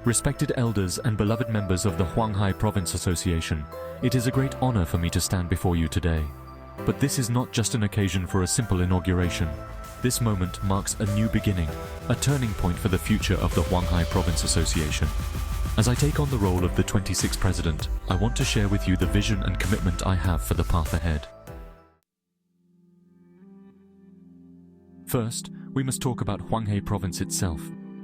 Respected elders and beloved members of the Hwanghae Province Association, it is a great honor for me to stand before you today. But this is not just an occasion for a simple inauguration. This moment marks a new beginning, a turning point for the future of the Hwanghae Province Association. As I take on the role of the 26th president, I want to share with you the vision and commitment I have for the path ahead. First, we must talk about Hwanghae Province itself.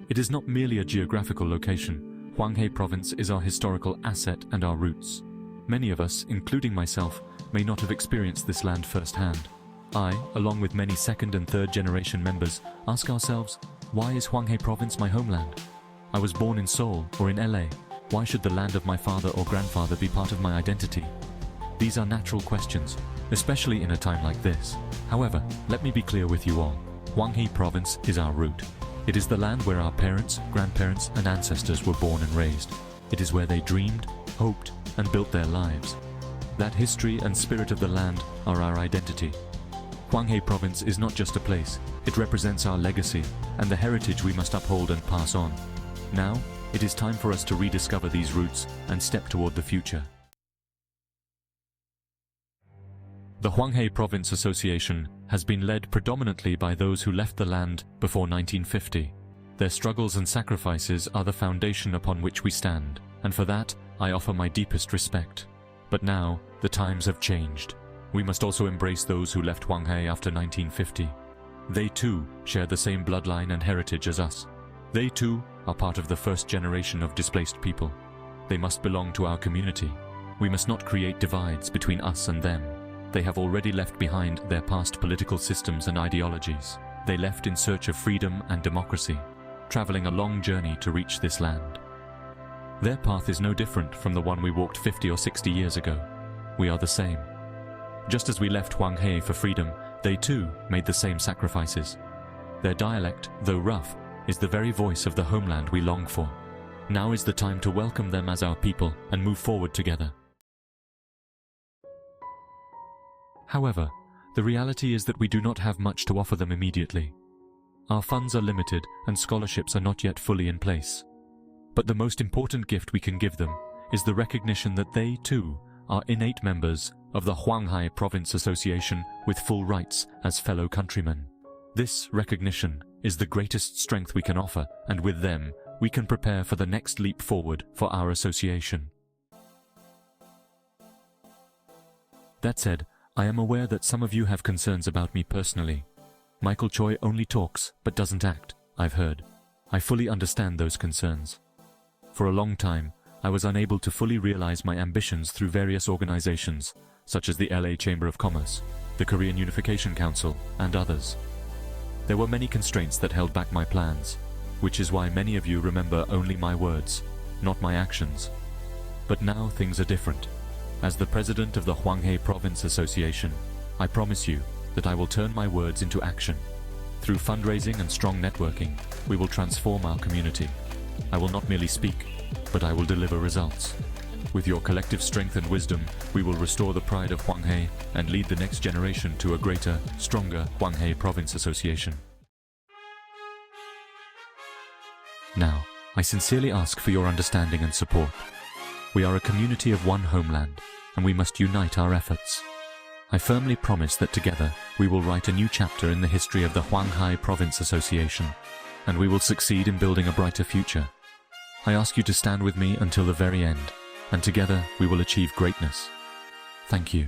It is not merely a geographical location. Hwanghae Province is our historical asset and our roots. Many of us, including myself, may not have experienced this land firsthand. I, along with many second and third generation members, ask ourselves, why is Hwanghae Province my homeland? I was born in Seoul or in LA. Why should the land of my father or grandfather be part of my identity? These are natural questions, especially in a time like this. However, let me be clear with you all. Hwanghae Province is our root. It is the land where our parents, grandparents, and ancestors were born and raised. It is where they dreamed, hoped, and built their lives. That history and spirit of the land are our identity. Hwanghae Province is not just a place, it represents our legacy and the heritage we must uphold and pass on. Now, it is time for us to rediscover these roots and step toward the future. The Hwanghae Province Association has been led predominantly by those who left the land before 1950. Their struggles and sacrifices are the foundation upon which we stand, and for that, I offer my deepest respect. But now, the times have changed. We must also embrace those who left Hwanghae after 1950. They too share the same bloodline and heritage as us. They too are part of the first generation of displaced people. They must belong to our community. We must not create divides between us and them. They have already left behind their past political systems and ideologies. They left in search of freedom and democracy, traveling a long journey to reach this land. Their path is no different from the one we walked 50 or 60 years ago. We are the same. Just as we left Hwanghae for freedom, they too made the same sacrifices. Their dialect, though rough, is the very voice of the homeland we long for. Now is the time to welcome them as our people and move forward together. However, the reality is that we do not have much to offer them immediately. Our funds are limited and scholarships are not yet fully in place. But the most important gift we can give them is the recognition that they, too, are innate members of the Hwanghae Province Association with full rights as fellow countrymen. This recognition is the greatest strength we can offer, and with them, we can prepare for the next leap forward for our association. That said, I am aware that some of you have concerns about me personally. Michael Choi only talks but doesn't act, I've heard. I fully understand those concerns. For a long time, I was unable to fully realize my ambitions through various organizations, such as the LA Chamber of Commerce, the Korean Unification Council, and others. There were many constraints that held back my plans, which is why many of you remember only my words, not my actions. But now things are different. As the president of the Hwanghae Province Association, I promise you that I will turn my words into action. Through fundraising and strong networking, we will transform our community. I will not merely speak, but I will deliver results. With your collective strength and wisdom, we will restore the pride of Hwanghae and lead the next generation to a greater, stronger Hwanghae Province Association. Now, I sincerely ask for your understanding and support. We are a community of one homeland, and we must unite our efforts. I firmly promise that together we will write a new chapter in the history of the Hwanghae Province Association, and we will succeed in building a brighter future. I ask you to stand with me until the very end, and together we will achieve greatness. Thank you.